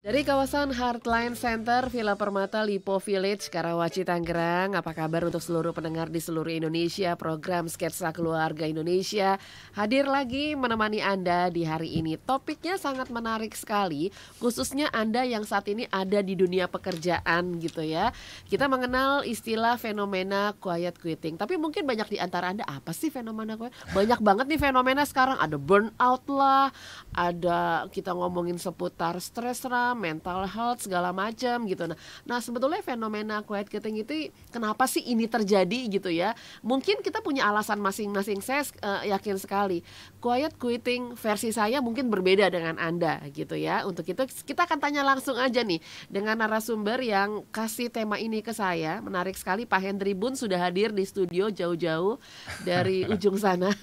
Dari kawasan Heartline Center, Villa Permata, Lipo Village, Karawaci, Tangerang. Apa kabar untuk seluruh pendengar di seluruh Indonesia? Program Sketsa Keluarga Indonesia hadir lagi menemani Anda di hari ini. Topiknya sangat menarik sekali, khususnya Anda yang saat ini ada di dunia pekerjaan gitu ya. Kita mengenal istilah fenomena quiet quitting. Tapi mungkin banyak di antara Anda, apa sih fenomena quiet? Banyak banget nih fenomena sekarang. Ada burnout lah, ada kita ngomongin seputar stres lah, mental health segala macam gitu. Nah sebetulnya fenomena quiet quitting itu kenapa sih ini terjadi gitu ya? Mungkin kita punya alasan masing-masing. Saya yakin sekali quiet quitting versi saya mungkin berbeda dengan Anda gitu ya. Untuk itu kita akan tanya langsung aja nih dengan narasumber yang kasih tema ini ke saya. Menarik sekali, Pak Hendry Boon sudah hadir di studio jauh-jauh dari ujung sana.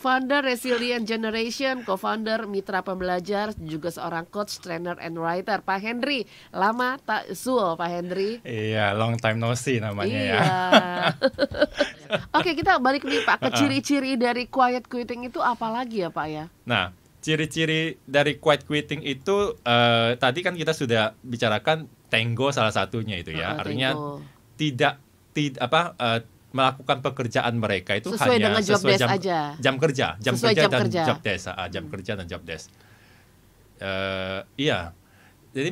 Founder Resilient Generation, co-founder Mitra Pembelajar, juga seorang coach, trainer, and writer. Pak Hendry, lama tak suul Pak Hendry. Iya, long time no see namanya iya. ya. Oke, kita balik nih Pak ke ciri-ciri dari quiet quitting itu apa lagi ya Pak ya? Nah, ciri-ciri dari quiet quitting itu tadi kan kita sudah bicarakan tango salah satunya itu ya. Artinya tidak melakukan pekerjaan mereka itu sesuai hanya dengan sesuai jam kerja dan job desk. Iya. Jadi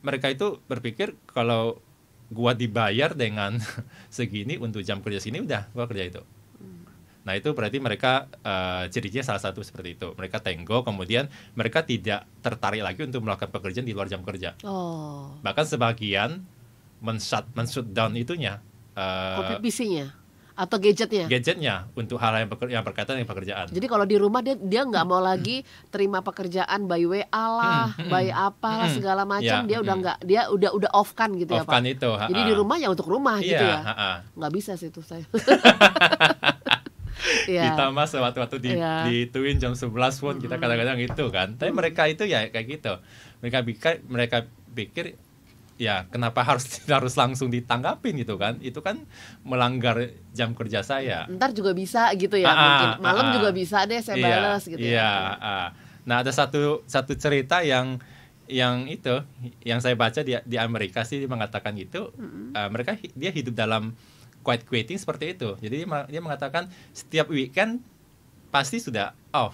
mereka itu berpikir kalau gua dibayar dengan segini untuk jam kerja sini, udah gua kerja itu. Nah itu berarti mereka cirinya salah satu seperti itu. Mereka tenggo, kemudian mereka tidak tertarik lagi untuk melakukan pekerjaan di luar jam kerja. Bahkan sebagian men-shut down itunya, PC-nya atau gadgetnya untuk hal yang berkaitan dengan pekerjaan. Jadi kalau di rumah dia nggak mau lagi terima pekerjaan by WA lah, by apalah segala macam. Dia udah nggak, dia udah off kan gitu ya Pak. Itu. Jadi di rumah ya untuk rumah gitu ya. Nggak bisa sih itu saya. Ditambah sewaktu-waktu di Twin jam 11 pun kita kadang-kadang itu kan. Tapi mereka itu ya kayak gitu. Mereka pikir ya kenapa harus langsung ditanggapin gitu kan? Itu kan melanggar jam kerja saya. Ntar juga bisa gitu ya, mungkin malam juga bisa deh saya balas gitu ya. Nah ada satu cerita yang saya baca di Amerika sih, dia mengatakan gitu. Dia hidup dalam quiet quitting seperti itu. Jadi dia mengatakan setiap weekend pasti sudah off.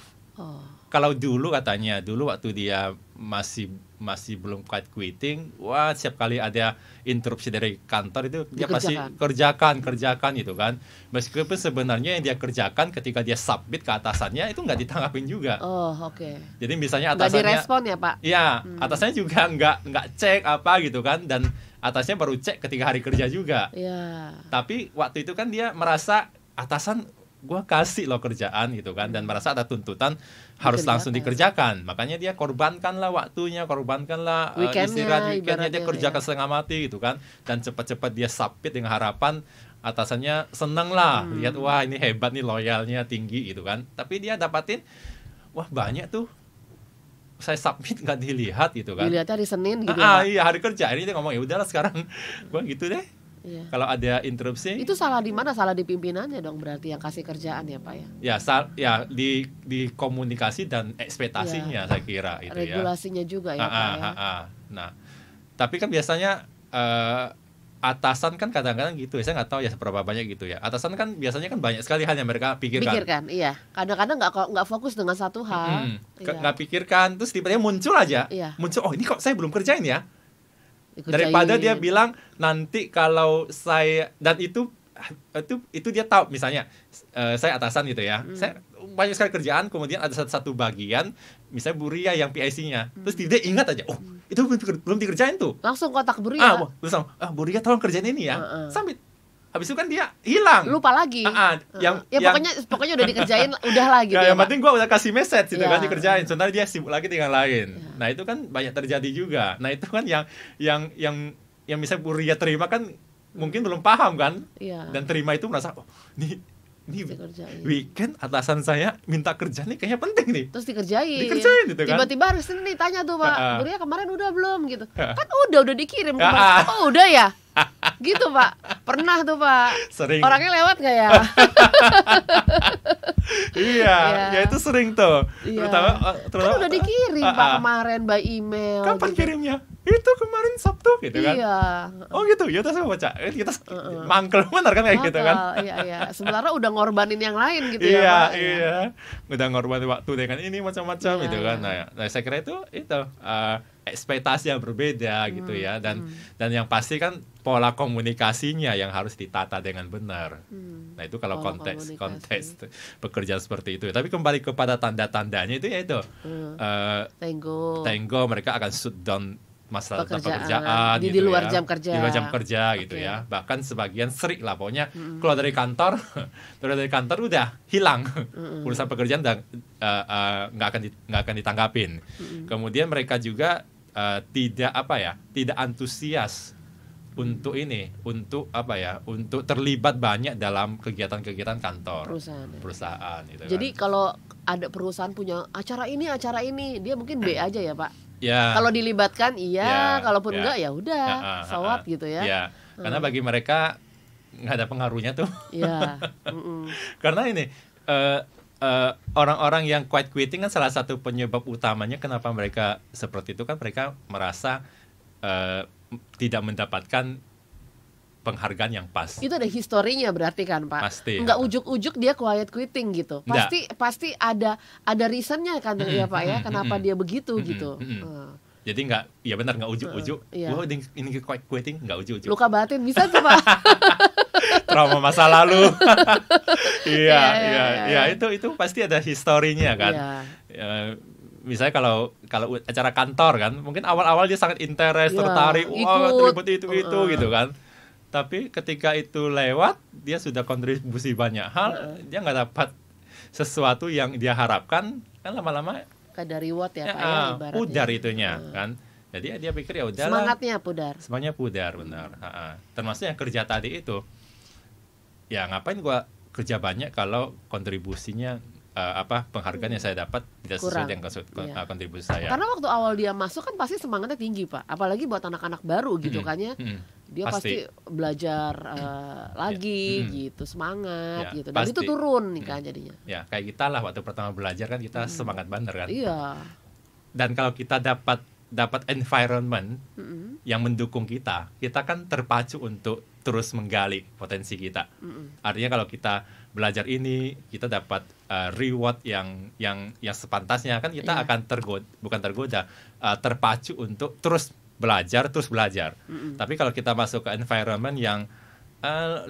Kalau dulu waktu dia masih belum quiet quitting, wah setiap kali ada interupsi dari kantor itu dia pasti kerjakan gitu kan. Meskipun sebenarnya yang dia kerjakan ketika dia submit ke atasannya itu nggak ditanggapin juga. Jadi misalnya atasannya nggak direspon ya Pak? Iya, atasannya juga nggak cek apa gitu kan, dan atasnya baru cek ketika hari kerja juga. Tapi waktu itu kan dia merasa atasan gua kasih lo kerjaan gitu kan, dan merasa ada tuntutan harus langsung dikerjakan. Makanya dia korbankanlah waktunya, korbankanlah weekendnya dia kerjakan setengah mati gitu kan, dan cepat-cepat dia submit dengan harapan atasannya seneng lah, lihat wah ini hebat nih, loyalnya tinggi gitu kan. Tapi dia dapatin wah banyak tuh saya submit nggak dilihat gitu kan. Dilihatnya hari Senin gitu ya. Iya, hari kerja. Ini dia ngomong ya udahlah sekarang gua gitu deh. Kalau ada interupsi itu salah di mana? Salah di pimpinannya dong berarti yang kasih kerjaan ya Pak ya? Di komunikasi dan ekspektasinya saya kira itu regulasinya juga ya Pak ya. Nah, tapi kan biasanya atasan kan kadang-kadang gitu ya, saya nggak tahu ya seberapa banyak gitu ya. Atasan kan biasanya kan banyak sekali hal yang mereka pikirkan. Iya. Kadang-kadang nggak fokus dengan satu hal. Nggak pikirkan, terus tiba-tiba muncul aja. Muncul, oh ini kok saya belum kerjain ya. Daripada dia bilang nanti kalau saya, dan itu dia tahu, misalnya saya atasan gitu ya, saya banyak sekali kerjaan, kemudian ada satu bagian misalnya Bu Ria yang PIC-nya, terus dia ingat aja, oh itu belum dikerjain tuh, langsung kontak Bu Ria, Bu Ria tolong kerjain ini ya, sampai habis itu kan dia hilang, lupa lagi. Pokoknya udah dikerjain, udah lah gitu. Yang penting gua udah kasih message gitu kan, dikerjain. Sementara dia sibuk lagi dengan lain. Nah itu kan banyak terjadi juga. Nah itu kan yang misalnya Bu Ria terima kan mungkin belum paham kan, dan terima itu merasa oh ini weekend atasan saya minta kerja nih kayaknya penting nih. Terus dikerjain gitu kan. Tiba-tiba harus ini tanya tuh Pak, Bu Ria kemarin udah belum gitu. Kan udah dikirim kemarin. Oh udah ya. Gitu Pak, pernah tuh Pak. Sering. Orangnya lewat nggak ya? Iya, ya itu sering tuh. Iya. Terutama Kan udah dikirim Pak kemarin by email. Kapan gitu. kirimnya? Itu kemarin Sabtu gitu kan. Iya. Oh gitu, ya saya baca. Kita mangkel bener kan kayak gitu kan. Iya. Sebenarnya udah ngorbanin yang lain gitu Iya, ya Pak. iya. Udah ngorbanin waktu dengan ini macam-macam gitu kan. Nah, saya kira itu ekspektasi yang berbeda gitu ya, dan yang pasti kan pola komunikasinya yang harus ditata dengan benar. Nah itu kalau konteks pekerjaan seperti itu. Tapi kembali kepada tanda-tandanya itu ya itu Tenggo mereka akan shutdown masalah pekerjaan di gitu luar ya. jam kerja. Di luar jam kerja gitu ya. Bahkan sebagian sering lah pokoknya keluar dari kantor udah hilang. Urusan pekerjaan nggak akan ditanggapin. Kemudian mereka juga tidak antusias untuk terlibat banyak dalam kegiatan-kegiatan kantor perusahaan gitu. Jadi kan, kalau ada perusahaan punya acara ini dia mungkin B aja ya Pak. Ya. Kalau dilibatkan kalaupun enggak ya udah sawat gitu ya. Ya. Karena bagi mereka nggak ada pengaruhnya tuh. Iya. Karena ini orang-orang yang quiet quitting kan salah satu penyebab utamanya kenapa mereka seperti itu kan mereka merasa tidak mendapatkan penghargaan yang pas. Itu ada historinya berarti kan Pak. Pasti. Enggak ujuk-ujuk dia quiet quitting gitu. Pasti ada reasonnya kan ya Pak ya kenapa dia begitu gitu. Jadi benar nggak ujuk-ujuk. Wah ini quiet quitting nggak ujuk-ujuk. Luka batin bisa tuh Pak. Trauma masa lalu. Iya, itu pasti ada historinya kan. Misalnya kalau acara kantor kan, mungkin awal-awal dia sangat tertarik, ribet itu gitu kan. Tapi ketika itu lewat, dia sudah kontribusi banyak hal, dia nggak dapat sesuatu yang dia harapkan, kan lama-lama kada reward ya Pak ya, ibaratnya. Pudar itunya kan. Jadi dia pikir ya udahlah. Semangatnya pudar benar. Termasuk yang kerja tadi itu. Ya ngapain gua kerja banyak kalau kontribusinya penghargaan yang saya dapat tidak sesuai dengan kontribusi saya. Karena waktu awal dia masuk kan pasti semangatnya tinggi Pak, apalagi buat anak-anak baru gitu kan ya. Dia pasti belajar lagi gitu, semangat gitu. Dan itu turun nih kan jadinya. Ya kayak kita lah waktu pertama belajar kan kita semangat banget kan. Iya. Dan kalau kita dapat environment yang mendukung kita kan terpacu untuk terus menggali potensi kita. Artinya kalau kita belajar ini, kita dapat reward yang sepantasnya kan kita akan terpacu untuk terus belajar. Tapi kalau kita masuk ke environment yang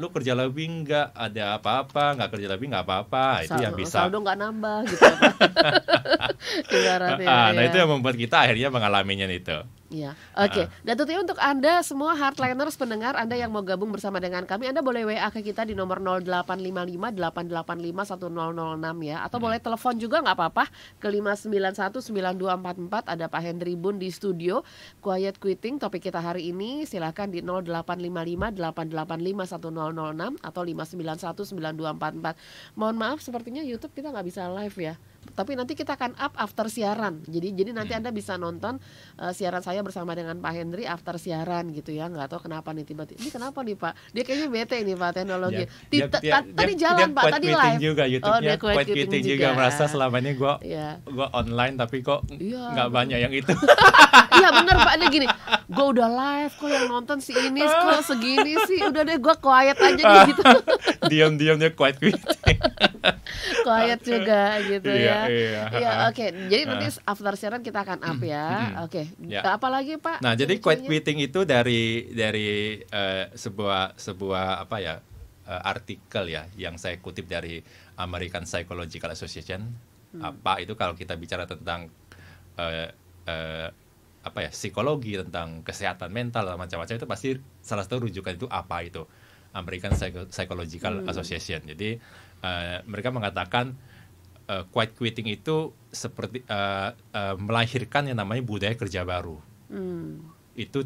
lu kerja lebih nggak ada apa-apa, nggak kerja lebih nggak apa-apa, itu yang bisa saldo nggak nambah gitu. Nah itu yang membuat kita akhirnya mengalaminya itu. Iya, oke. Dan tentunya untuk Anda semua Heartliners pendengar Anda yang mau gabung bersama dengan kami, Anda boleh WA ke kita di nomor 0855 885 1006 ya, atau boleh telepon juga nggak apa-apa ke 5919244. Ada Pak Hendri Bun di studio. Quiet quitting topik kita hari ini, silakan di 0855 885 1006 atau 5919244. Mohon maaf sepertinya YouTube kita nggak bisa live ya. Tapi nanti kita akan up after siaran. Jadi nanti Anda bisa nonton siaran saya bersama dengan Pak Hendri after siaran gitu ya. Nggak tahu kenapa nih tiba-tiba. Ini kenapa nih Pak? Dia kayaknya bete ini Pak teknologi. Tadi jalan Pak, tadi live. Juga YouTube-nya quiet quitting juga. Merasa selama ini gue online tapi kok nggak banyak yang itu. Iya benar Pak, dia gini. Gue udah live kok yang nonton si ini kok segini sih. Udah deh gue quiet aja gitu. Diam-diamnya quiet quitting. Quiet juga gitu ya. Iya, oke. Jadi nanti after siaran kita akan up ya. Oke. Apalagi Pak? Nah, jadi quiet quitting itu dari sebuah artikel ya yang saya kutip dari American Psychological Association. Itu kalau kita bicara tentang psikologi, tentang kesehatan mental dan macam-macam, itu pasti salah satu rujukan itu apa itu American Psychological Association. Jadi mereka mengatakan quiet quitting itu seperti melahirkan yang namanya budaya kerja baru. Itu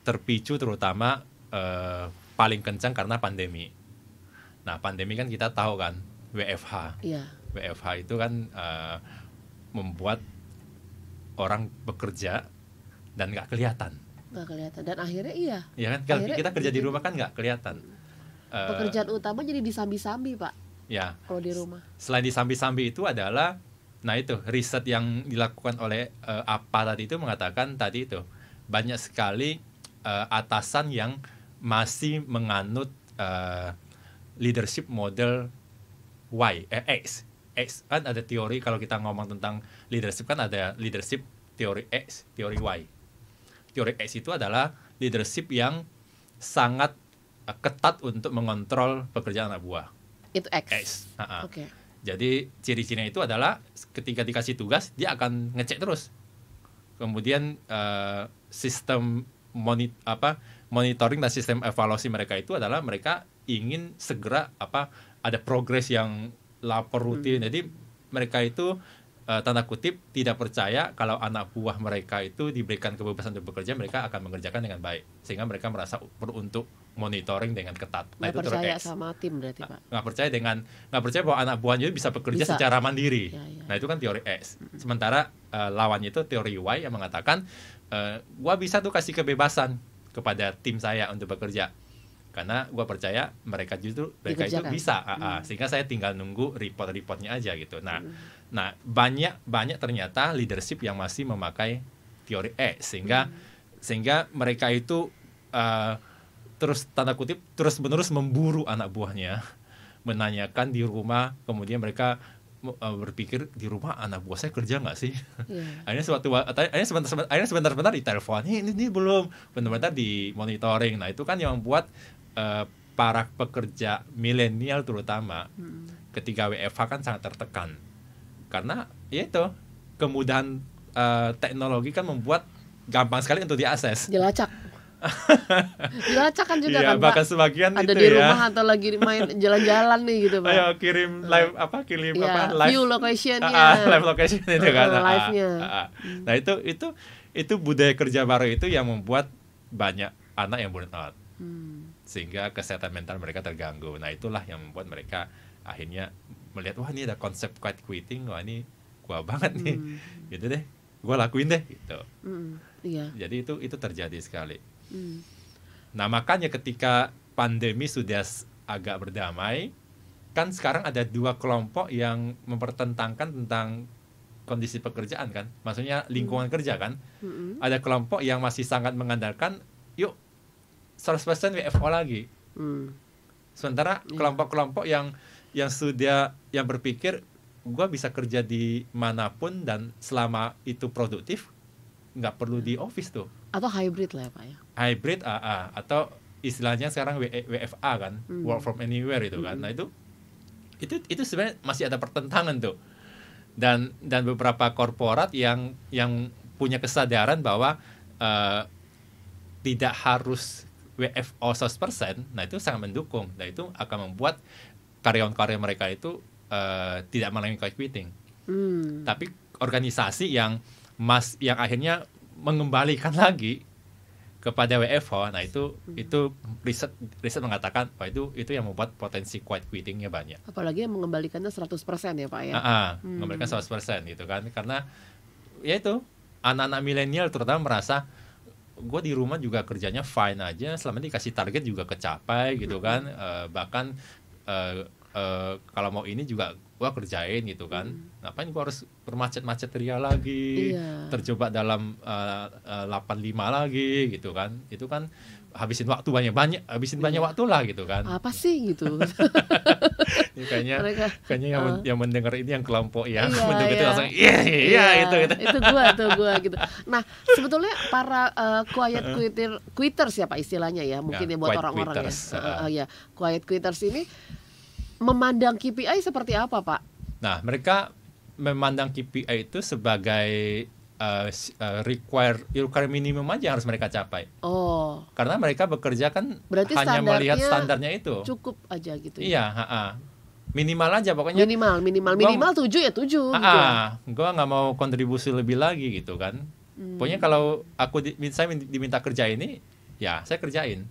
terpicu terutama paling kencang karena pandemi. Nah pandemi kan kita tahu kan WFH. WFH itu kan membuat orang bekerja dan nggak kelihatan. nggak kelihatan. Dan akhirnya iya. Ya kan, kalau Akhirnya kita kerja di jadi rumah kan nggak kelihatan. pekerjaan utama jadi disambi-sambi, Pak, Ya, kalau di rumah. selain disambi-sambi itu adalah, nah itu riset yang dilakukan oleh APA tadi itu mengatakan tadi itu banyak sekali atasan yang masih menganut leadership model X. X kan ada teori, kalau kita ngomong tentang leadership kan ada leadership teori X, teori Y. Teori X itu adalah leadership yang sangat ketat untuk mengontrol pekerjaan anak buah. Itu X. X. Oke. Jadi ciri-cirinya itu adalah ketika dikasih tugas dia akan ngecek terus. Kemudian sistem monitoring dan sistem evaluasi mereka itu adalah mereka ingin segera ada progres yang lapor rutin. Jadi mereka itu tanda kutip tidak percaya kalau anak buah mereka itu diberikan kebebasan untuk bekerja, mereka akan mengerjakan dengan baik, sehingga mereka merasa perlu untuk monitoring dengan ketat. Nggak itu percaya sama tim berarti, Pak. nggak percaya bahwa anak buahnya bisa bekerja secara mandiri. Ya. Nah itu kan teori X. Sementara lawannya itu teori Y yang mengatakan gua bisa tuh kasih kebebasan kepada tim saya untuk bekerja, karena gua percaya mereka itu bisa, sehingga saya tinggal nunggu report-reportnya aja gitu. Nah banyak ternyata leadership yang masih memakai teori X, sehingga mereka itu terus tanda kutip terus-menerus memburu anak buahnya, menanyakan di rumah, kemudian mereka berpikir di rumah anak buah saya kerja nggak sih? Akhirnya sebentar ditelepon, ini belum, benar-benar di monitoring. Nah itu kan yang membuat para pekerja milenial terutama ketika WFH kan sangat tertekan, karena ya itu kemudahan teknologi kan membuat gampang sekali untuk diakses. Dilacak kan juga kan, bahkan Pak. sebagian ada itu di rumah atau lagi main jalan-jalan nih gitu, Pak. Ayo kirim live live view location-nya. Live location itu kan. Live-nya. Nah, itu budaya kerja baru itu yang membuat banyak anak yang burn out. Sehingga kesehatan mental mereka terganggu. Nah, itulah yang membuat mereka akhirnya melihat, wah ini ada konsep quiet quitting, wah ini gua banget nih. Gitu deh. Gua lakuin deh gitu. Iya. Jadi itu terjadi sekali. Nah makanya ketika pandemi sudah agak berdamai, kan sekarang ada dua kelompok yang mempertentangkan tentang kondisi pekerjaan kan, maksudnya lingkungan kerja kan. Ada kelompok yang masih sangat mengandalkan yuk 100% WFO lagi. Sementara kelompok-kelompok yang berpikir gue bisa kerja di manapun dan selama itu produktif, nggak perlu di office tuh. Atau hybrid lah ya, Pak ya. Hybrid atau istilahnya sekarang WFA kan, work from anywhere itu kan. Nah itu sebenarnya masih ada pertentangan tuh. Dan beberapa korporat yang punya kesadaran bahwa tidak harus WFO 100%, nah itu sangat mendukung. Nah itu akan membuat karyawan-karyawan mereka itu tidak mengalami quiet quitting. Tapi organisasi yang akhirnya mengembalikan lagi kepada WFO, nah itu riset mengatakan bahwa itu yang membuat potensi quiet quittingnya banyak. Apalagi yang mengembalikannya 100% ya, Pak ya. Mengembalikan 100% gitu kan, karena ya itu anak-anak milenial terutama merasa gue di rumah juga kerjanya fine aja, selama ini dikasih target juga kecapai gitu kan, bahkan kalau mau ini juga gue kerjain gitu kan, ngapain gue harus bermacet-macet ria lagi, terjebak dalam 85 lagi gitu kan, itu kan habisin waktu banyak waktu lah gitu kan. Apa sih gitu. Kayaknya yang mendengar ini yang kelompok yang betul-betul langsung gitu. Itu gua gitu. Nah, sebetulnya para quiet quitters ya Pak istilahnya ya, mungkin ya buat orang-orang ya. Quiet quitters ini memandang KPI seperti apa, Pak? Nah, mereka memandang KPI itu sebagai require minimum aja yang harus mereka capai. Oh. Karena mereka bekerja kan berarti hanya melihat standarnya itu. Cukup aja gitu. Iya, minimal aja pokoknya. Minimal 7 ya 7 gitu. Gua nggak mau kontribusi lebih lagi gitu kan. Pokoknya kalau saya diminta kerja ini, ya saya kerjain.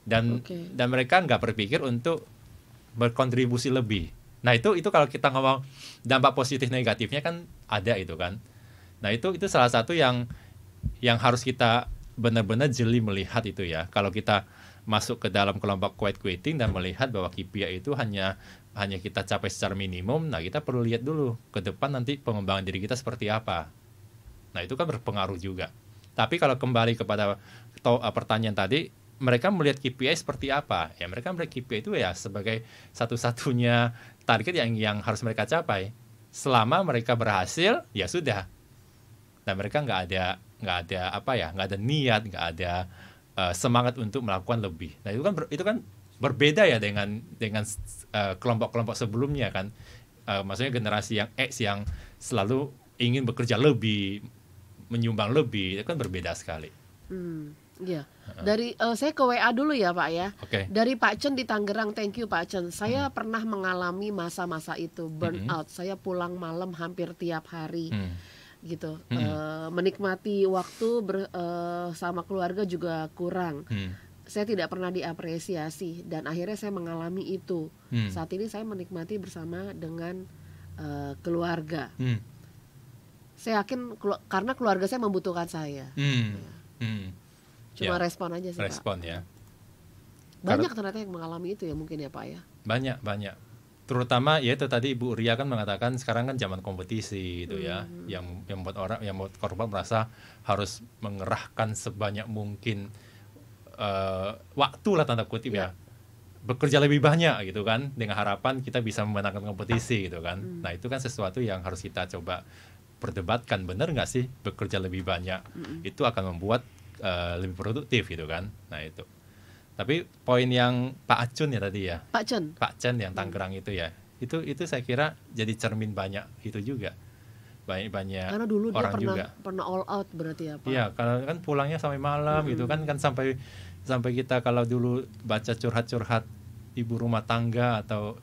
Dan mereka nggak berpikir untuk berkontribusi lebih. Nah itu kalau kita ngomong dampak positif negatifnya kan ada itu kan. Nah itu salah satu yang harus kita benar-benar jeli melihat itu ya. Kalau kita masuk ke dalam kelompok quiet quitting dan melihat bahwa KPI itu hanya kita capai secara minimum, nah kita perlu lihat dulu ke depan nanti pengembangan diri kita seperti apa. Nah itu kan berpengaruh juga. Tapi kalau kembali kepada pertanyaan tadi, mereka melihat KPI seperti apa? Ya mereka melihat KPI itu ya sebagai satu-satunya target yang harus mereka capai. Selama mereka berhasil, ya sudah. Dan mereka nggak ada niat, nggak ada semangat untuk melakukan lebih. Nah itu kan berbeda ya dengan kelompok-kelompok sebelumnya kan. Maksudnya generasi yang X yang selalu ingin bekerja lebih, menyumbang lebih, itu kan berbeda sekali. Iya. Dari saya ke WA dulu ya Pak ya. Okay. Dari Pak Chen di Tangerang, thank you Pak Chen. Saya pernah mengalami masa-masa itu, burnout. Saya pulang malam hampir tiap hari. Gitu. Menikmati waktu sama keluarga juga kurang. Saya tidak pernah diapresiasi dan akhirnya saya mengalami itu. Saat ini saya menikmati bersama dengan keluarga. Saya yakin karena keluarga saya membutuhkan saya. Cuma respon aja sih respon, Pak. Ya. Banyak ternyata yang mengalami itu ya mungkin ya Pak ya. Banyak. Terutama ya itu tadi Ibu Ria kan mengatakan sekarang kan zaman kompetisi gitu ya, yang membuat korban merasa harus mengerahkan sebanyak mungkin waktu lah tanda kutip ya, bekerja lebih banyak gitu kan, dengan harapan kita bisa memenangkan kompetisi gitu kan. Nah itu kan sesuatu yang harus kita coba perdebatkan, benar nggak sih bekerja lebih banyak itu akan membuat lebih produktif gitu kan. Nah itu. Tapi poin yang Pak Acun ya tadi ya. Pak Chen yang Tangerang itu ya. Itu saya kira jadi cermin banyak itu juga. Banyak karena dulu orang dia pernah all out berarti ya Pak. Iya, karena kan pulangnya sampai malam gitu kan sampai kita kalau dulu baca curhat-curhat ibu rumah tangga atau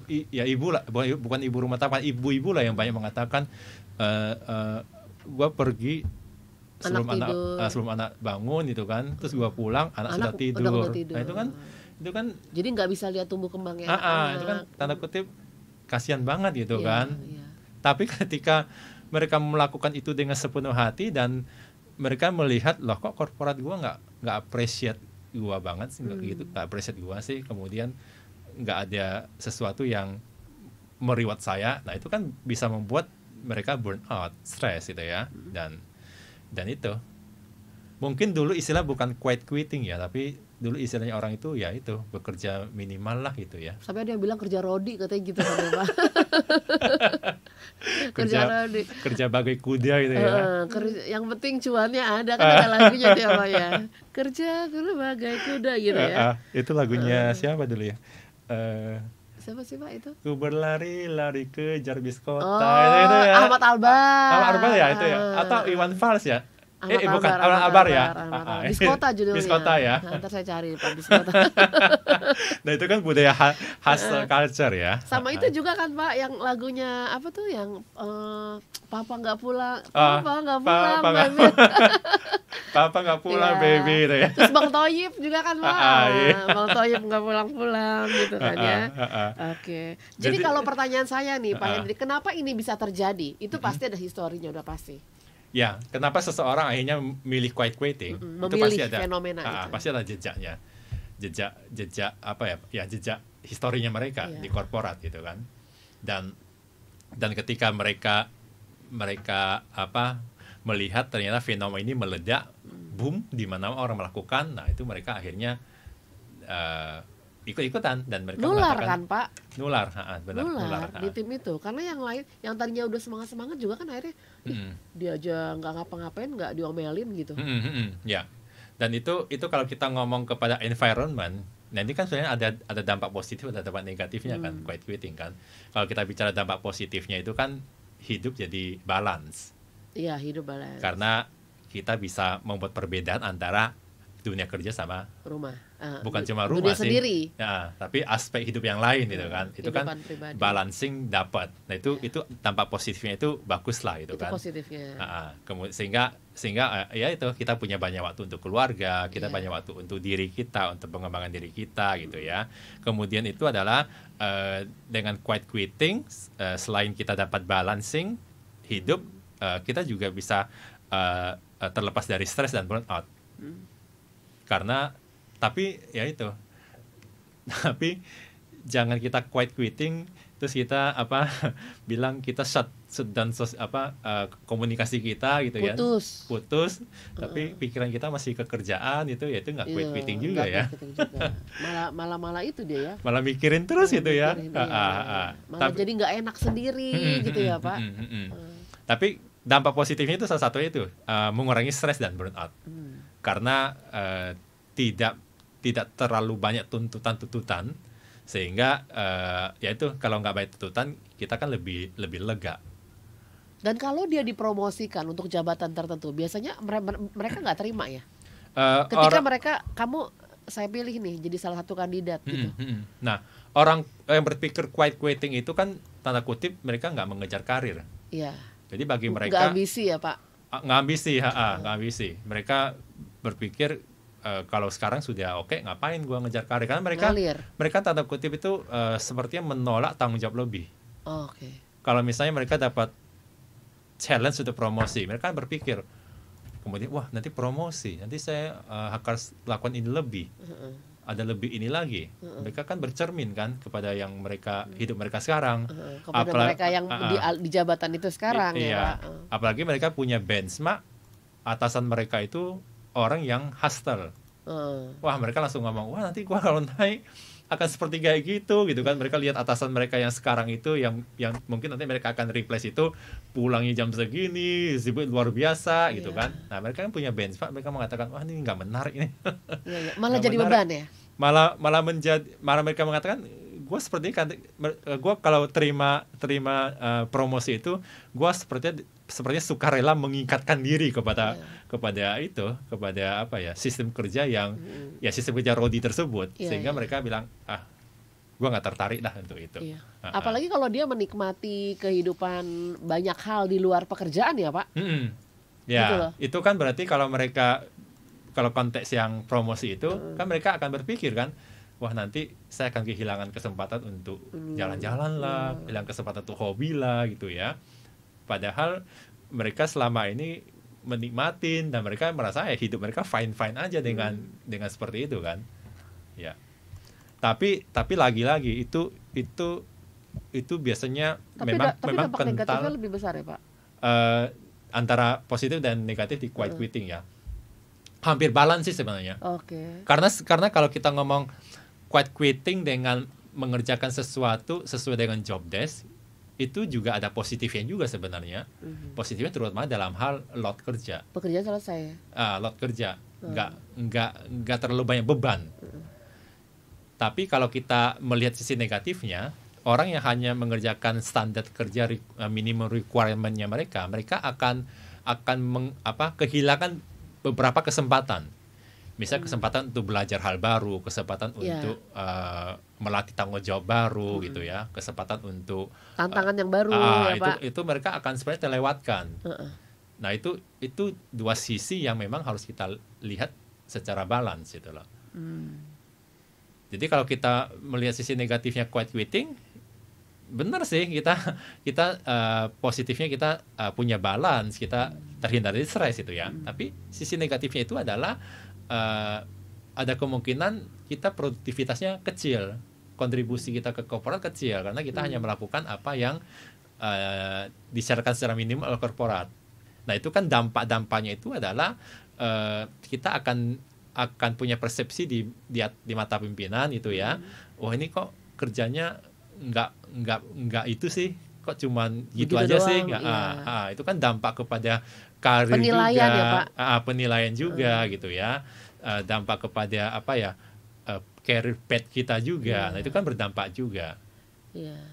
ya ibu lah, bukan ibu rumah tangga, ibu-ibu lah yang banyak mengatakan gua pergi sebelum anak bangun gitu kan, terus gua pulang anak sudah tidur. Nah itu kan jadi nggak bisa lihat tumbuh kembangnya itu kan tanda kutip kasihan banget gitu kan. Tapi ketika mereka melakukan itu dengan sepenuh hati dan mereka melihat loh kok korporat gua nggak appreciate gua banget sih, nggak appreciate gua sih, kemudian nggak ada sesuatu yang mereward saya. Nah itu kan bisa membuat mereka burn out, stres gitu ya. Dan itu mungkin dulu istilah bukan quiet quitting ya, tapi dulu istilahnya orang itu ya itu bekerja minimal lah gitu ya. Sampai ada yang bilang kerja rodi katanya gitu kan Pak. kerja bagai kuda gitu ya. Yang penting cuannya ada kan, ada lagunya dia Pak ya. Kerja bagai kuda gitu ya. Itu lagunya siapa dulu ya? Siapa sih Pak itu? Ku berlari-lari kejar bis kota. Itu ya. Ahmad Albar ya itu ya. Atau Iwan Fals ya? Bukan Ahmad Albar ya. Bis kota judulnya. Bis kota ya. Ntar saya cari Pak, bis kota. Nah itu kan budaya khas culture ya. Sama itu juga kan Pak yang lagunya apa tuh yang Papa nggak pulang, Papa nggak pulang, baby. Papa nggak pulang, baby itu ya. Terus Bang Toyib juga kan Pak, Bang Toyib nggak pulang gitu kan ya. Oke. Jadi kalau pertanyaan saya nih Pak Hendri, kenapa ini bisa terjadi? Itu pasti ada historinya, udah pasti. Ya, kenapa seseorang akhirnya milih quiet quitting? Itu pasti ada fenomena itu. Pasti ada jejaknya. Jejak apa ya? Ya jejak historinya mereka di korporat gitu kan. Dan ketika mereka melihat ternyata fenomena ini meledak, boom, di mana orang melakukan, nah itu mereka akhirnya ikut-ikutan dan mereka nular kan Pak? Nular di tim itu, karena yang lain yang tadinya udah semangat juga kan akhirnya dia aja nggak ngapa-ngapain, nggak diomelin gitu. Ya, dan itu kalau kita ngomong kepada environment, nanti kan sebenarnya ada dampak positif, ada dampak negatifnya kan, quiet quitting kan. Kalau kita bicara dampak positifnya itu kan hidup jadi balance. Iya, hidup balance. Karena kita bisa membuat perbedaan antara dunia kerja sama rumah. Bukan cuma rumah dunia sih. Sendiri. Ya, tapi aspek hidup yang lain gitu kan. Itu kan pribadi. Balancing dapat. Nah, itu dampak positifnya itu bagus lah itu kan. Itu positifnya. Sehingga ya itu kita punya banyak waktu untuk keluarga, kita banyak waktu untuk diri kita, untuk pengembangan diri kita gitu ya. Kemudian itu adalah dengan quiet quitting, selain kita dapat balancing hidup, kita juga bisa terlepas dari stres dan burnout. Karena tapi ya itu. Tapi jangan kita quiet quitting terus kita bilang kita shut down komunikasi kita gitu ya. Putus. Tapi pikiran kita masih ke kerjaan itu nggak quiet quitting juga ya. Malah itu dia ya. Malah mikirin terus gitu ya. Malah jadi nggak enak sendiri gitu ya Pak. Tapi dampak positifnya itu salah satunya itu mengurangi stres dan burnout. Karena tidak terlalu banyak tuntutan sehingga ya itu kalau nggak banyak tuntutan kita kan lebih lega. Dan kalau dia dipromosikan untuk jabatan tertentu biasanya mereka nggak terima ya. Ketika saya pilih nih jadi salah satu kandidat gitu. Nah, orang yang berpikir quiet quitting itu kan tanda kutip mereka nggak mengejar karir. Iya. Jadi bagi mereka nggak ambisi ya Pak. Nggak ambisi. Mereka berpikir kalau sekarang sudah oke, ngapain gua ngejar karir? Karena mereka tanda kutip itu sepertinya menolak tanggung jawab lebih. Oke. Kalau misalnya mereka dapat challenge untuk promosi, mereka berpikir kemudian wah nanti promosi, nanti saya harus lakukan ini lebih, ada lebih ini lagi. Mereka kan bercermin kan kepada yang hidup mereka sekarang, kepada mereka yang di jabatan itu sekarang ya Pak. Apalagi mereka punya benchmark, atasan mereka itu orang yang hustle. Wah mereka langsung ngomong, wah nanti gua kalau naik akan seperti kayak gitu kan. Mereka lihat atasan mereka yang sekarang itu yang mungkin nanti mereka akan replace itu pulangnya jam segini, sibuk luar biasa gitu kan. Nah mereka kan punya benchmark, mereka mengatakan wah ini nggak menarik ini. Malah jadi beban ya. Malah mereka mengatakan gue sepertinya kan gue kalau terima promosi itu gue sepertinya sukarela mengikatkan diri kepada sistem kerja yang sistem kerja Rodi tersebut sehingga mereka bilang gue nggak tertarik dah untuk itu. Apalagi kalau dia menikmati kehidupan banyak hal di luar pekerjaan ya Pak. Ya itu kan berarti kalau konteks yang promosi itu kan mereka akan berpikir kan, wah nanti saya akan kehilangan kesempatan untuk jalan-jalan lah, kehilangan kesempatan untuk hobi lah gitu ya. Padahal mereka selama ini menikmatin dan mereka merasa hidup mereka fine aja dengan seperti itu kan. Ya. Tapi lagi-lagi itu biasanya memang dampak kental. negatifnya lebih besar ya Pak. Antara positif dan negatif di quiet quitting ya. Hampir balance sih sebenarnya. Oke. Karena kalau kita ngomong quiet quitting dengan mengerjakan sesuatu sesuai dengan job desk, itu juga ada positifnya juga sebenarnya. Positifnya terutama dalam hal load kerja. Pekerjaan selesai. Load kerja, nggak terlalu banyak beban. Tapi kalau kita melihat sisi negatifnya, orang yang hanya mengerjakan standar kerja minimum requirement-nya mereka akan kehilangan beberapa kesempatan. Misal kesempatan untuk belajar hal baru, kesempatan untuk melatih tanggung jawab baru gitu ya, kesempatan untuk tantangan yang baru ya Pak. Itu mereka akan sebenarnya terlewatkan. Nah itu dua sisi yang memang harus kita lihat secara balance gitu loh. Jadi kalau kita melihat sisi negatifnya quiet quitting, benar sih kita positifnya kita punya balance, kita terhindar dari stres itu ya. Tapi sisi negatifnya itu adalah ada kemungkinan kita produktivitasnya kecil, kontribusi kita ke korporat kecil karena kita hanya melakukan apa yang disyaratkan secara minimum oleh korporat. Nah itu kan dampaknya itu adalah kita akan punya persepsi di mata pimpinan itu ya. Wah ini kok kerjanya nggak itu sih, kok cuman gitu aja doang, sih itu kan dampak kepada karir penilaian juga ya, Pak. Penilaian juga gitu ya, dampak kepada career path kita juga. Nah itu kan berdampak juga.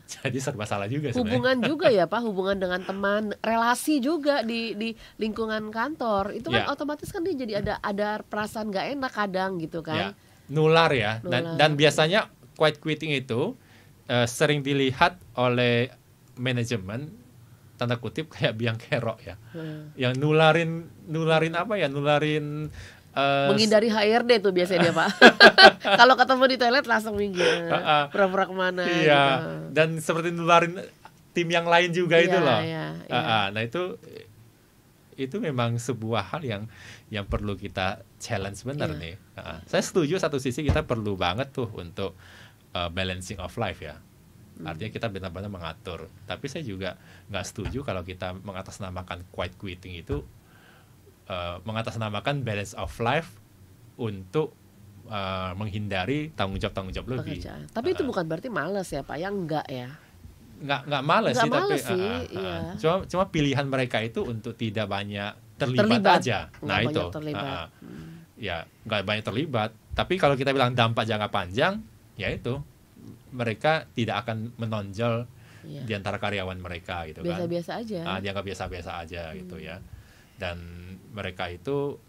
Jadi serba salah juga sebenarnya. Hubungan juga ya Pak, hubungan dengan teman, relasi juga di lingkungan kantor itu kan otomatis kan dia jadi ada perasaan nggak enak kadang gitu kan. Nular ya. Dan biasanya quiet quitting itu sering dilihat oleh manajemen tanda kutip kayak biang kerok ya, yang nularin menghindari HRD tuh biasanya Pak. Kalau ketemu di toilet langsung minggir, pura-pura kemana gitu. Dan seperti nularin tim yang lain juga itu loh. Nah itu memang sebuah hal yang perlu kita challenge benar nih. Saya setuju satu sisi kita perlu banget tuh untuk balancing of life ya. Artinya kita benar-benar mengatur. Tapi saya juga nggak setuju kalau kita mengatasnamakan quiet quitting itu mengatasnamakan balance of life untuk menghindari tanggung jawab lebih. Tapi itu bukan berarti malas ya Pak, yang enggak ya? Nggak malas sih, tapi iya. cuma pilihan mereka itu untuk tidak banyak terlibat aja. Nah itu ya nggak banyak terlibat. Tapi kalau kita bilang dampak jangka panjang, ya itu mereka tidak akan menonjol di antara karyawan mereka gitu kan. Biasa-biasa aja. Dianggap biasa-biasa aja gitu ya. Dan mereka itu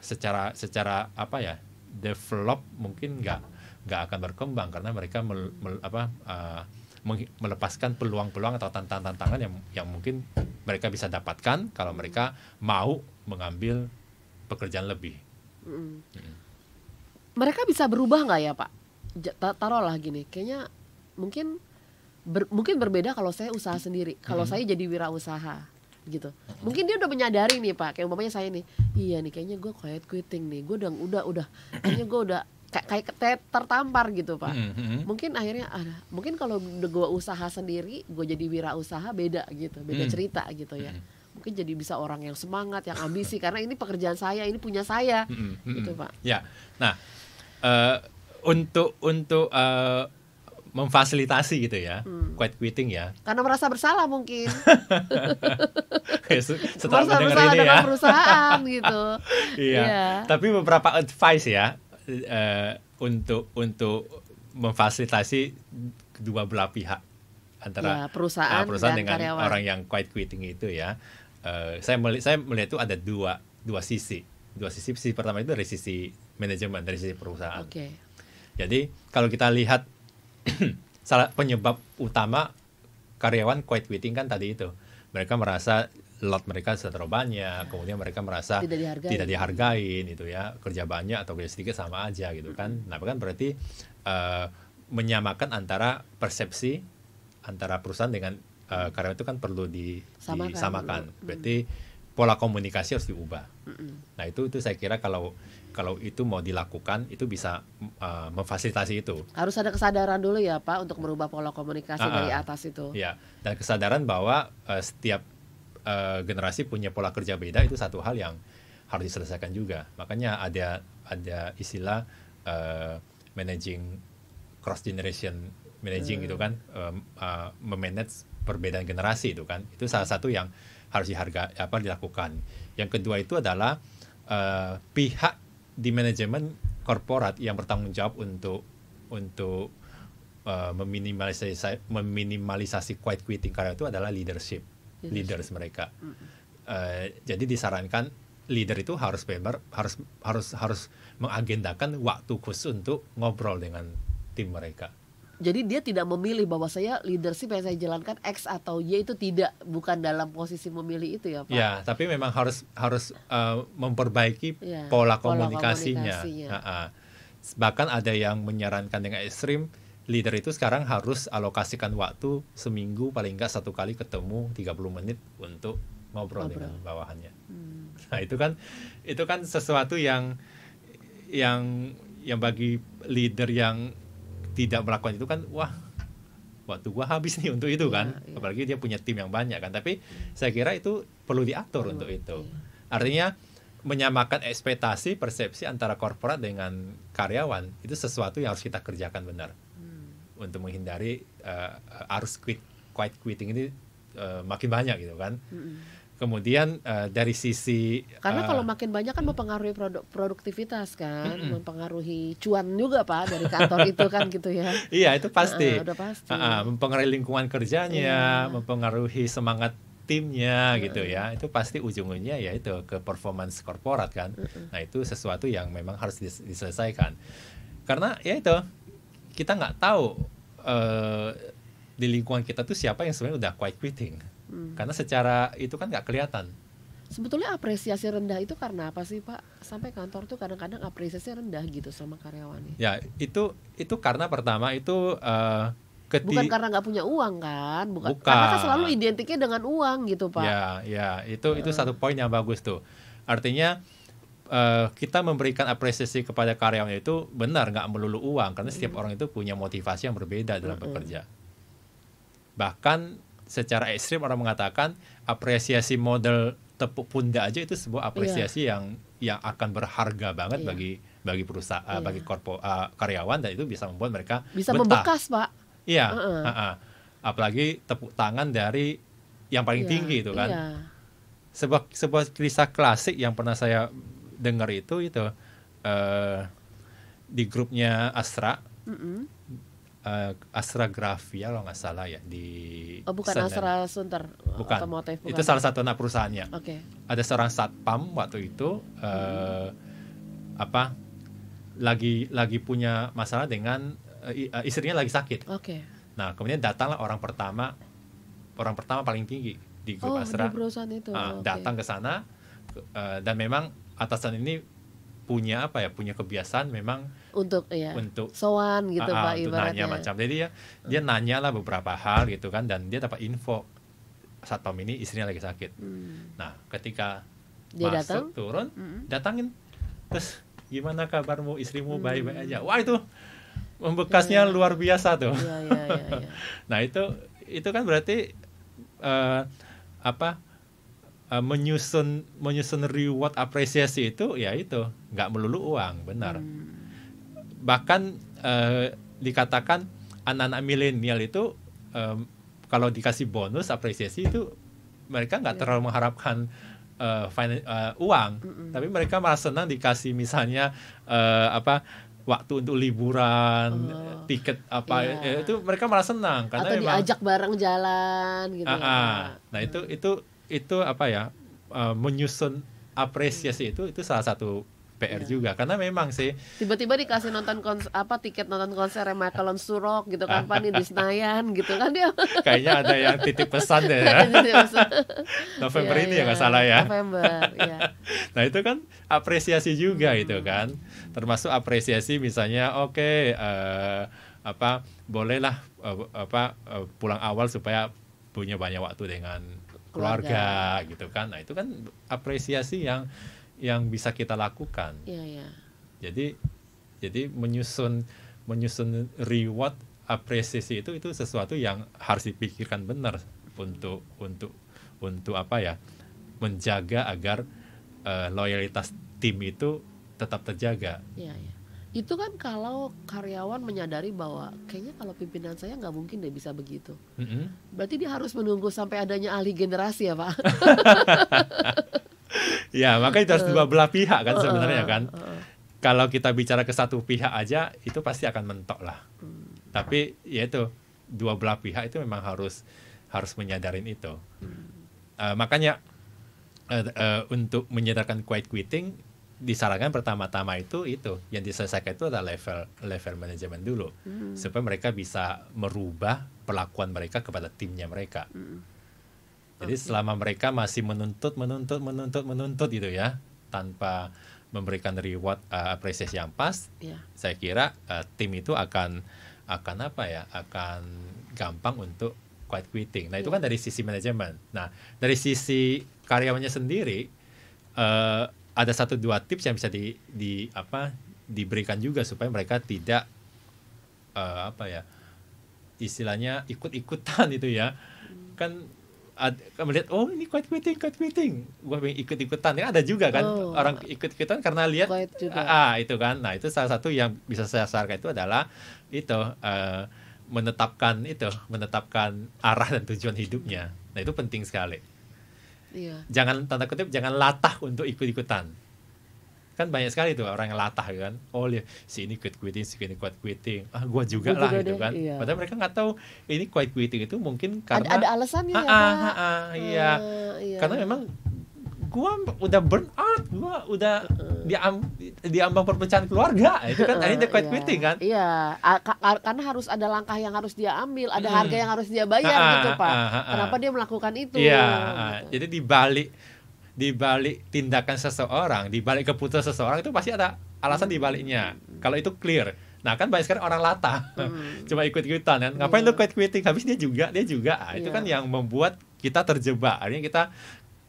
secara apa ya, develop mungkin nggak akan berkembang karena mereka melepaskan peluang-peluang atau tantangan-tantangan yang mungkin mereka bisa dapatkan kalau mereka mau mengambil pekerjaan lebih. Mereka bisa berubah nggak ya Pak? Taruhlah gini, kayaknya mungkin berbeda kalau saya usaha sendiri. Kalau saya jadi wirausaha gitu, mungkin dia udah menyadari nih Pak, kayak umpamanya saya nih, iya nih kayaknya gue quiet quitting nih, gue udah kayaknya gue udah kayak tertampar gitu Pak. Mungkin akhirnya mungkin kalau gue usaha sendiri, gue jadi wirausaha beda gitu, beda cerita gitu ya. Mungkin jadi bisa orang yang semangat, yang ambisi karena ini pekerjaan saya, ini punya saya gitu Pak. Ya, nah untuk memfasilitasi gitu ya, quiet quitting ya. Karena merasa bersalah mungkin. Setelah merasa mendengar bersalah ini dengan ya. perusahaan gitu. Iya. Tapi beberapa advice ya untuk memfasilitasi kedua belah pihak antara perusahaan dengan karyawan. orang yang quiet quitting itu ya. Saya melihat itu ada dua sisi. Sisi pertama itu dari sisi manajemen, dari sisi perusahaan. Jadi kalau kita lihat salah penyebab utama karyawan quiet quitting kan tadi itu, mereka merasa load mereka sudah terlalu banyak, kemudian mereka merasa tidak dihargain itu ya, kerja banyak atau kerja sedikit sama aja gitu kan. Nah kan berarti menyamakan antara persepsi antara perusahaan dengan karyawan itu kan perlu disamakan. Berarti pola komunikasi harus diubah. Nah itu saya kira kalau itu mau dilakukan itu bisa memfasilitasi itu. Harus ada kesadaran dulu ya Pak untuk merubah pola komunikasi dari atas itu. Ya, dan kesadaran bahwa setiap generasi punya pola kerja beda itu satu hal yang harus diselesaikan juga. Makanya ada istilah managing cross generation managing gitu kan, memanage perbedaan generasi itu kan. Itu salah satu yang harus dilakukan. Yang kedua itu adalah pihak di manajemen korporat yang bertanggung jawab untuk meminimalisasi quiet quitting karya itu adalah leaders mereka. Jadi disarankan leader itu harus mengagendakan waktu khusus untuk ngobrol dengan tim mereka. Jadi dia tidak memilih bahwa saya leadership yang saya jalankan X atau Y, itu bukan dalam posisi memilih itu ya Pak. Ya, tapi memang harus memperbaiki pola komunikasinya. Bahkan ada yang menyarankan dengan ekstrim, leader itu sekarang harus alokasikan waktu seminggu paling enggak 1 kali ketemu 30 menit untuk ngobrol dengan bawahannya. Nah, itu kan sesuatu yang bagi leader yang tidak melakukan itu kan, wah, waktu gua habis nih untuk itu kan. Apalagi dia punya tim yang banyak kan. Tapi saya kira itu perlu diatur untuk itu. Artinya menyamakan ekspektasi persepsi antara korporat dengan karyawan itu sesuatu yang harus kita kerjakan benar untuk menghindari arus quiet quitting ini makin banyak gitu kan. Kemudian dari sisi karena kalau makin banyak kan mempengaruhi produktivitas kan, mempengaruhi cuan juga Pak dari kantor itu kan gitu ya. Iya itu pasti. Udah pasti. Mempengaruhi lingkungan kerjanya, mempengaruhi semangat timnya gitu ya. Itu pasti ujung-ujungnya ya itu ke performance korporat kan. Nah itu sesuatu yang memang harus diselesaikan. Karena ya itu kita nggak tahu di lingkungan kita tuh siapa yang sebenarnya udah quiet quitting. Karena secara itu kan nggak kelihatan. Sebetulnya apresiasi rendah itu karena apa sih Pak? Sampai kantor tuh kadang-kadang apresiasi rendah gitu sama karyawannya. Ya itu karena pertama itu Bukan karena nggak punya uang kan, bukan. Bukan. Karena kan selalu identiknya dengan uang gitu Pak. Ya, itu satu poin yang bagus tuh. Artinya kita memberikan apresiasi kepada karyawan itu benar nggak melulu uang, karena setiap orang itu punya motivasi yang berbeda dalam bekerja. Bahkan secara ekstrim orang mengatakan apresiasi model tepuk pundak aja itu sebuah apresiasi yang akan berharga banget bagi perusahaan, bagi karyawan, dan itu bisa membuat mereka bisa betah. membekas Pak. Iya, apalagi tepuk tangan dari yang paling tinggi itu kan. Sebuah kisah klasik yang pernah saya dengar itu di grupnya Astra, Astra Grafia kalau nggak salah ya di. Oh bukan Astra Sunter, bukan. Otomotif. Bukan. Itu salah satu anak perusahaannya. Okay. Ada seorang satpam waktu itu lagi punya masalah dengan istrinya lagi sakit. Okay. Nah kemudian datanglah orang pertama paling tinggi di grup Astra. Di perusahaan itu. Datang ke sana dan memang atasan ini punya kebiasaan memang untuk sowan gitu Pak ibaratnya. Nanya macam. Jadi dia nanya lah beberapa hal gitu kan, dan dia dapat info satpam ini istrinya lagi sakit. Nah ketika dia masuk turun datangin, terus gimana kabarmu, istrimu baik-baik aja. Wah itu membekasnya luar biasa tuh. Nah itu kan berarti menyusun reward apresiasi itu nggak melulu uang, benar. Bahkan dikatakan anak-anak milenial itu kalau dikasih bonus apresiasi itu mereka nggak terlalu mengharapkan uang, tapi mereka malah senang dikasih misalnya waktu untuk liburan, tiket itu mereka malah senang karena atau memang diajak bareng jalan gitu. Nah itu menyusun apresiasi itu salah satu PR juga, karena memang sih tiba-tiba dikasih nonton tiket nonton konser Michael Surok gitu kan Pak, di Senayan gitu kan dia. Kayaknya ada yang titip pesan deh ya. November ini ya nggak salah ya. November, ya. Nah itu kan apresiasi juga itu kan, termasuk apresiasi misalnya bolehlah pulang awal supaya punya banyak waktu dengan keluarga gitu kan. Nah itu kan apresiasi yang bisa kita lakukan. Jadi menyusun reward apresiasi itu sesuatu yang harus dipikirkan benar untuk menjaga agar loyalitas tim itu tetap terjaga. Itu kan kalau karyawan menyadari bahwa kayaknya kalau pimpinan saya nggak mungkin deh bisa begitu. Berarti dia harus menunggu sampai adanya alih generasi ya Pak. Ya makanya itu harus dua belah pihak kan sebenarnya kan. Kalau kita bicara ke satu pihak aja itu pasti akan mentok lah. Tapi ya itu dua belah pihak itu memang harus menyadarin itu. Makanya untuk menyadarkan quiet quitting disarankan pertama-tama itu yang diselesaikan itu adalah level manajemen dulu, supaya mereka bisa merubah perlakuan mereka kepada timnya mereka. Jadi selama mereka masih menuntut gitu ya, tanpa memberikan reward apresiasi yang pas, saya kira tim itu akan gampang untuk quiet quitting. Nah itu kan dari sisi manajemen. Nah dari sisi karyawannya sendiri ada 1-2 tips yang bisa diberikan juga supaya mereka tidak istilahnya ikut-ikutan itu ya. Kan melihat ini quiet quitting, gue pengen ikut-ikutan. Ya, ada juga kan orang ikut-ikutan karena lihat itu kan. Nah itu salah satu yang bisa saya sarankan itu adalah menetapkan arah dan tujuan hidupnya. Nah itu penting sekali. Jangan tanda kutip jangan latah untuk ikut-ikutan. Kan banyak sekali tuh orang yang latah kan. Si ini quiet quitting, si ini quiet quitting. Gua juga lah gitu kan. Padahal mereka nggak tahu ini quiet quitting itu mungkin karena ada alasannya ya. Karena memang gua udah burn out, gua udah diambang perpecahan keluarga. Itu kan ini quiet quitting kan. Karena harus ada langkah yang harus dia ambil, ada harga yang harus dia bayar gitu Pak. Kenapa dia melakukan itu? Jadi di balik tindakan seseorang, di balik keputusan seseorang itu pasti ada alasan di baliknya. Kalau itu clear. Nah kan banyak sekali orang latah, cuma ikut-ikutan kan. Ngapain lu quit-quitting? Habis dia juga. Ah, itu kan yang membuat kita terjebak. Akhirnya kita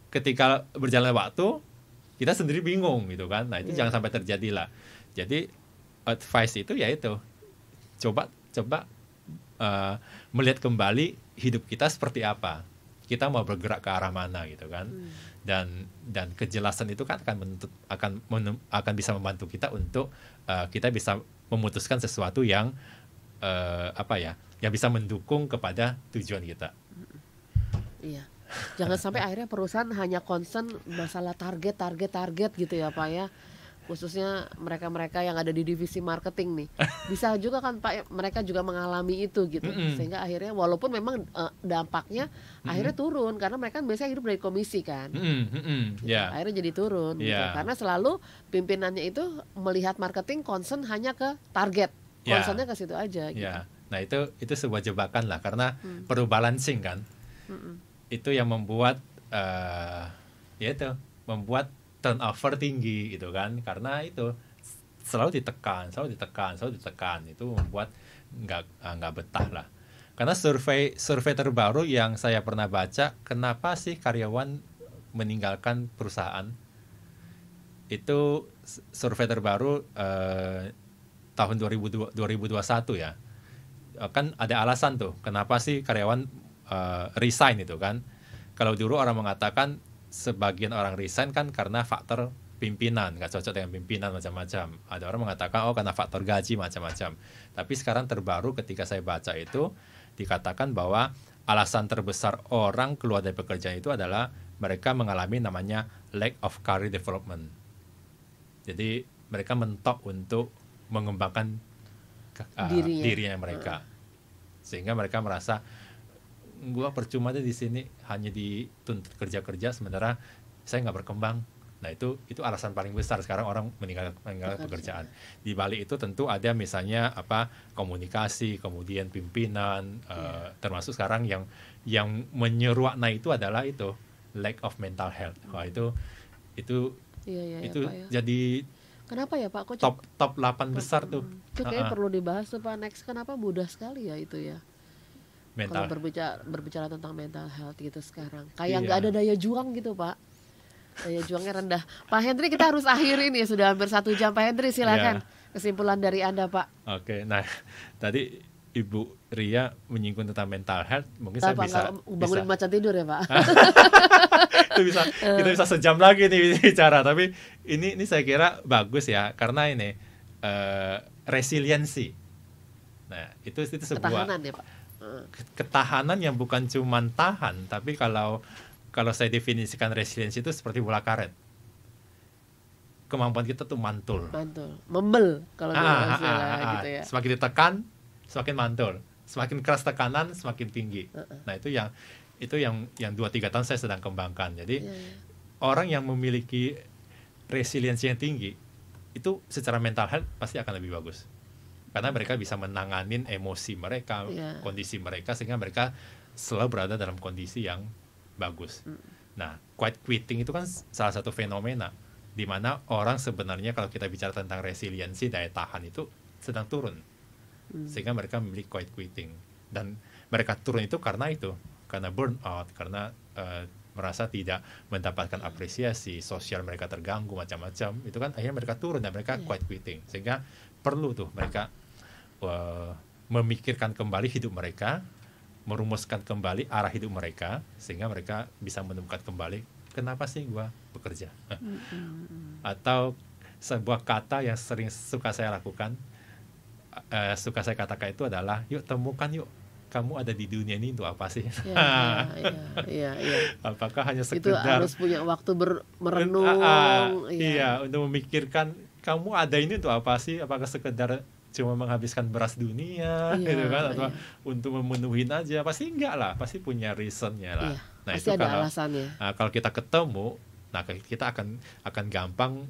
ketika berjalan waktu, kita sendiri bingung gitu kan. Nah itu jangan sampai terjadi lah. Jadi advice itu ya itu, coba melihat kembali hidup kita seperti apa. Kita mau bergerak ke arah mana gitu kan. Dan kejelasan itu kan akan bisa membantu kita untuk kita bisa memutuskan sesuatu yang yang bisa mendukung kepada tujuan kita. Iya. Jangan sampai akhirnya perusahaan hanya concern masalah target gitu ya Pak ya. Khususnya mereka-mereka yang ada di divisi marketing nih. Bisa juga kan Pak, mereka juga mengalami itu gitu. Sehingga akhirnya walaupun memang dampaknya akhirnya turun karena mereka kan biasanya hidup dari komisi kan. Gitu. Akhirnya jadi turun gitu. Karena selalu pimpinannya itu melihat marketing concern hanya ke target. Concernnya ke situ aja gitu. Nah, itu sebuah jebakan lah karena perlu balancing kan. Itu yang membuat membuat turnover tinggi gitu kan, karena itu selalu ditekan itu membuat nggak betah lah. Karena survei terbaru yang saya pernah baca, kenapa sih karyawan meninggalkan perusahaan, itu survei terbaru tahun 2021 ya, kan ada alasan tuh kenapa sih karyawan resign itu kan. Kalau dulu orang mengatakan sebagian orang resign kan karena faktor pimpinan, nggak cocok dengan pimpinan macam-macam. Ada orang mengatakan karena faktor gaji macam-macam. Tapi sekarang terbaru ketika saya baca itu dikatakan bahwa alasan terbesar orang keluar dari pekerjaan itu adalah mereka mengalami namanya lack of career development. Jadi mereka mentok untuk mengembangkan dirinya mereka, sehingga mereka merasa gua percuma deh di sini, hanya dituntut kerja sementara saya nggak berkembang. Nah itu alasan paling besar sekarang orang meninggalkan pekerjaan. Di balik itu tentu ada misalnya komunikasi, kemudian pimpinan, termasuk sekarang yang menyeruak itu adalah itu lack of mental health. Wah itu Pak, jadi kenapa ya Pak? Top 8 besar tuh. Itu kayaknya perlu dibahas tuh Pak next. Kenapa mudah sekali ya itu ya? Kalau berbicara tentang mental health gitu sekarang, kayak nggak ada daya juang gitu Pak, daya juangnya rendah. Pak Hendri, kita harus akhiri nih, sudah hampir 1 jam. Pak Hendri silakan kesimpulan dari Anda Pak. Oke, nah tadi Ibu Ria menyinggung tentang mental health, mungkin saya bisa bangunin macan tidur ya Pak. Kita bisa sejam lagi nih bicara, tapi ini saya kira bagus ya, karena ini resiliensi. Nah itu sebuah ketahanan ya Pak. Ketahanan yang bukan cuma tahan, tapi kalau saya definisikan resiliensi itu seperti bola karet. Kemampuan kita tuh mantul, membel kalau gitu ya. Semakin ditekan, semakin mantul. Semakin keras tekanan, semakin tinggi. Nah itu yang 2-3 tahun saya sedang kembangkan. Jadi orang yang memiliki resiliensi yang tinggi itu secara mental health pasti akan lebih bagus. Karena mereka bisa menanganin emosi mereka, kondisi mereka, sehingga mereka selalu berada dalam kondisi yang bagus. Nah, quiet quitting itu kan salah satu fenomena di mana orang sebenarnya kalau kita bicara tentang resiliensi, daya tahan itu sedang turun. Sehingga mereka memiliki quiet quitting. Dan mereka turun itu karena burnout, karena merasa tidak mendapatkan apresiasi, sosial mereka terganggu macam-macam. Itu kan akhirnya mereka turun dan mereka quiet quitting. Sehingga perlu tuh mereka memikirkan kembali hidup mereka, merumuskan kembali arah hidup mereka, sehingga mereka bisa menemukan kembali kenapa sih gue bekerja. Atau sebuah kata yang sering suka saya lakukan, suka saya katakan itu adalah yuk temukan yuk kamu ada di dunia ini untuk apa sih? Iya. Apakah hanya sekedar itu harus punya waktu merenung? Untuk memikirkan kamu ada ini untuk apa sih? Apakah sekedar cuma menghabiskan beras dunia, gitu kan? Atau untuk memenuhin aja? Pasti enggak lah, pasti punya reasonnya lah. Nah pasti itu ada alasannya. Kalau kita ketemu, nah kita akan gampang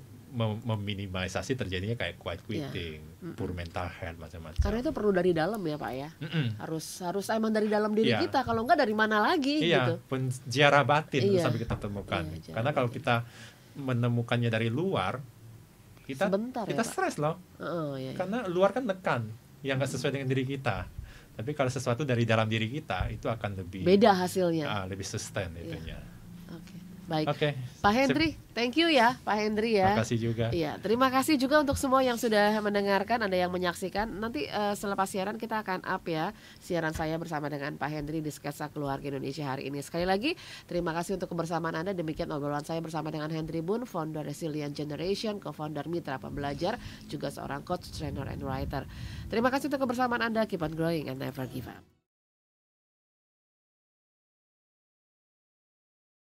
meminimalisasi terjadinya kayak quiet quitting, poor mental health macam-macam. Karena itu perlu dari dalam ya Pak ya. Harus emang dari dalam diri kita. Kalau enggak dari mana lagi gitu. Penjara batin sampai kita temukan. Karena kalau kita menemukannya dari luar, Sebentar kita ya, Pak. stres loh. Iya. Karena luar kan nekan yang nggak sesuai dengan diri kita. Tapi kalau sesuatu dari dalam diri kita itu akan lebih Beda hasilnya. lebih sustain itunya. Oke. Baik. Oke. Pak Hendri, thank you ya, Pak Hendri ya. Makasih juga. Iya, terima kasih juga untuk semua yang sudah mendengarkan, Anda yang menyaksikan. Nanti selepas siaran kita akan up ya siaran saya bersama dengan Pak Hendri di Sketsa Keluarga Indonesia hari ini. Sekali lagi, terima kasih untuk kebersamaan Anda. Demikian obrolan saya bersama dengan Hendri Boon, founder Resilient Generation, co-founder Mitra Pembelajar, juga seorang coach, trainer, and writer. Terima kasih untuk kebersamaan Anda. Keep on growing and never give up.